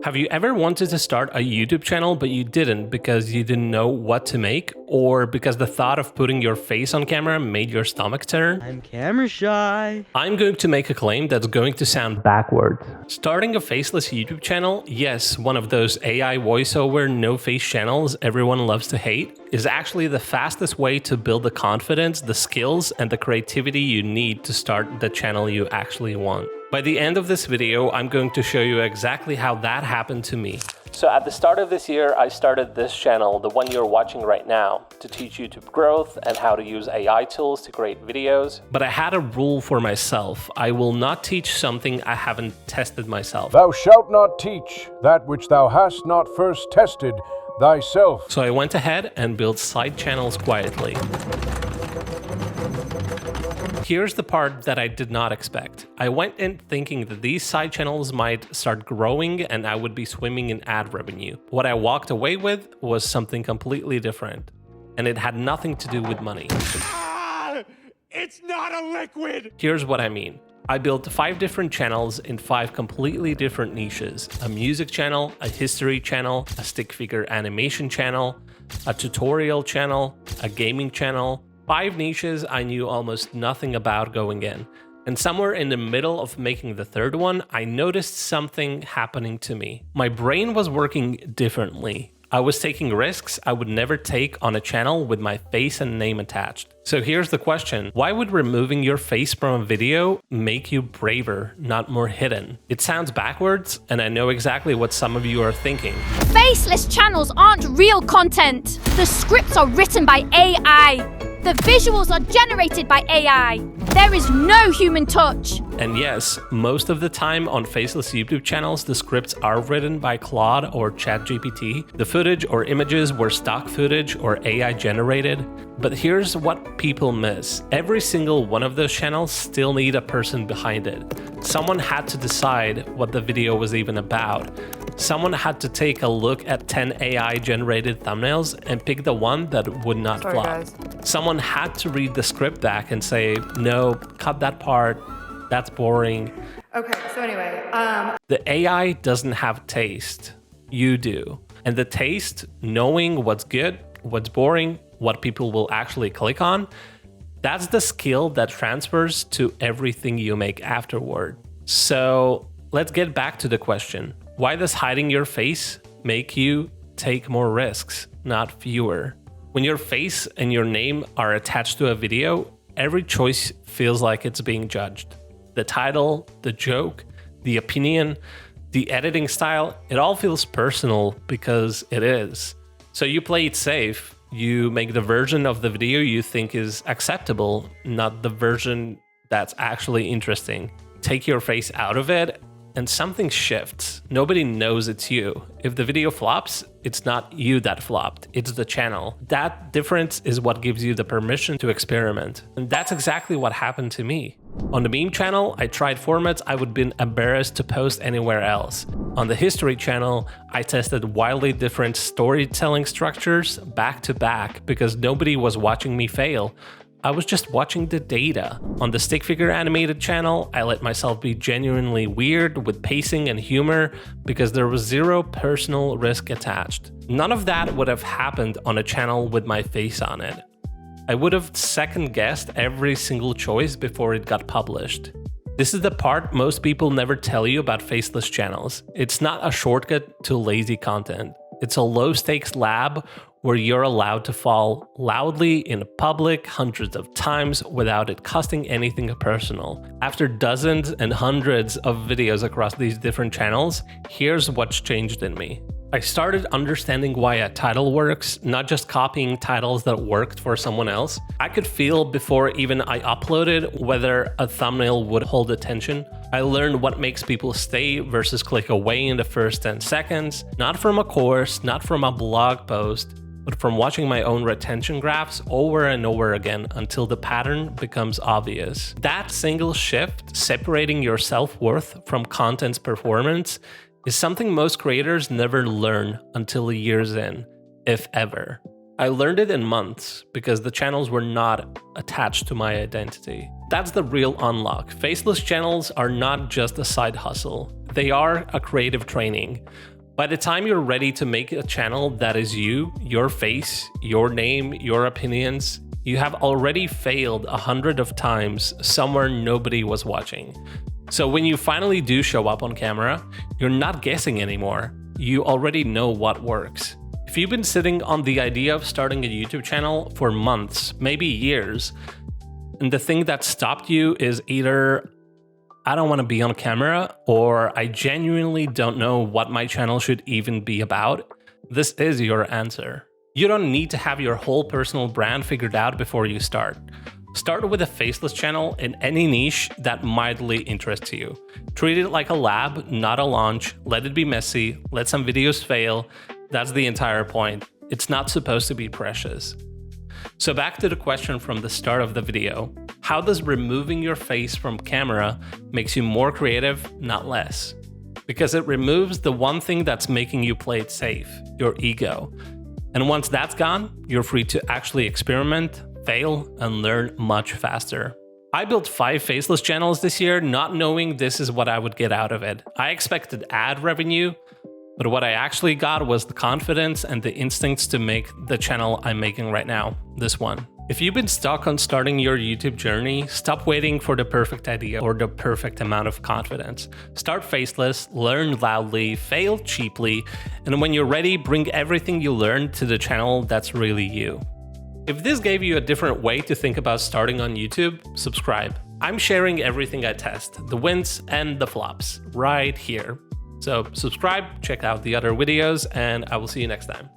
Have you ever wanted to start a YouTube channel but you didn't because you didn't know what to make, or because the thought of putting your face on camera made your stomach turn? I'm camera shy. I'm going to make a claim that's going to sound backwards. Starting a faceless YouTube channel, yes, one of those AI voiceover no-face channels everyone loves to hate, is actually the fastest way to build the confidence, the skills, and the creativity you need to start the channel you actually want. By the end of this video, I'm going to show you exactly how that happened to me. So at the start of this year, I started this channel, the one you're watching right now, to teach YouTube growth and how to use AI tools to create videos. But I had a rule for myself. I will not teach something I haven't tested myself. Thou shalt not teach that which thou hast not first tested thyself. So I went ahead and built side channels quietly. Here's the part that I did not expect. I went in thinking that these side channels might start growing and I would be swimming in ad revenue. What I walked away with was something completely different, and it had nothing to do with money. It's not a liquid! Here's what I mean. I built 5 different channels in 5 completely different niches. A music channel, a history channel, a stick figure animation channel, a tutorial channel, a gaming channel. 5 niches I knew almost nothing about going in. And somewhere in the middle of making the third one, I noticed something happening to me. My brain was working differently. I was taking risks I would never take on a channel with my face and name attached. So here's the question. Why would removing your face from a video make you braver, not more hidden? It sounds backwards, and I know exactly what some of you are thinking. Faceless channels aren't real content. The scripts are written by AI. The visuals are generated by AI. There is no human touch. And yes, most of the time on faceless YouTube channels, the scripts are written by Claude or ChatGPT. The footage or images were stock footage or AI generated. But here's what people miss. Every single one of those channels still need a person behind it. Someone had to decide what the video was even about. Someone had to take a look at 10 AI generated thumbnails and pick the one that would not flop. Guys. Someone had to read the script back and say, no, cut that part, that's boring. Okay, so anyway, The AI doesn't have taste. You do. And the taste, knowing what's good, what's boring, what people will actually click on, that's the skill that transfers to everything you make afterward. So let's get back to the question. Why does hiding your face make you take more risks, not fewer? When your face and your name are attached to a video, every choice feels like it's being judged. The title, the joke, the opinion, the editing style, it all feels personal because it is. So you play it safe. You make the version of the video you think is acceptable, not the version that's actually interesting. Take your face out of it, and something shifts. Nobody knows it's you. If the video flops, it's not you that flopped, it's the channel. That difference is what gives you the permission to experiment. And that's exactly what happened to me. On the meme channel, I tried formats I would be embarrassed to post anywhere else. On the history channel, I tested wildly different storytelling structures back to back because nobody was watching me fail. I was just watching the data. On the stick figure animated channel, I let myself be genuinely weird with pacing and humor because there was zero personal risk attached. None of that would have happened on a channel with my face on it. I would have second-guessed every single choice before it got published. This is the part most people never tell you about faceless channels. It's not a shortcut to lazy content. It's a low-stakes lab where you're allowed to fall loudly in public hundreds of times without it costing anything personal. After dozens and hundreds of videos across these different channels, here's what's changed in me. I started understanding why a title works, not just copying titles that worked for someone else. I could feel before even I uploaded whether a thumbnail would hold attention. I learned what makes people stay versus click away in the first 10 seconds, not from a course, not from a blog post, but from watching my own retention graphs over and over again until the pattern becomes obvious. That single shift, separating your self-worth from content's performance, is something most creators never learn until years in, if ever. I learned it in months because the channels were not attached to my identity. That's the real unlock. Faceless channels are not just a side hustle. They are a creative training. By the time you're ready to make a channel that is you, your face, your name, your opinions, you have already failed 100 of times somewhere nobody was watching. So when you finally do show up on camera, you're not guessing anymore. You already know what works. If you've been sitting on the idea of starting a YouTube channel for months, maybe years, and the thing that stopped you is either I don't want to be on camera, or I genuinely don't know what my channel should even be about, this is your answer. You don't need to have your whole personal brand figured out before you start. Start with a faceless channel in any niche that mildly interests you. Treat it like a lab, not a launch. Let it be messy, let some videos fail. That's the entire point. It's not supposed to be precious. So back to the question from the start of the video. How does removing your face from camera makes you more creative, not less? Because it removes the one thing that's making you play it safe, your ego. And once that's gone, you're free to actually experiment, fail, and learn much faster. I built 5 faceless channels this year, not knowing this is what I would get out of it. I expected ad revenue, but what I actually got was the confidence and the instincts to make the channel I'm making right now, this one. If you've been stuck on starting your YouTube journey, stop waiting for the perfect idea or the perfect amount of confidence. Start faceless, learn loudly, fail cheaply, and when you're ready, bring everything you learned to the channel that's really you. If this gave you a different way to think about starting on YouTube, subscribe. I'm sharing everything I test, the wins and the flops, right here. So subscribe, check out the other videos, and I will see you next time.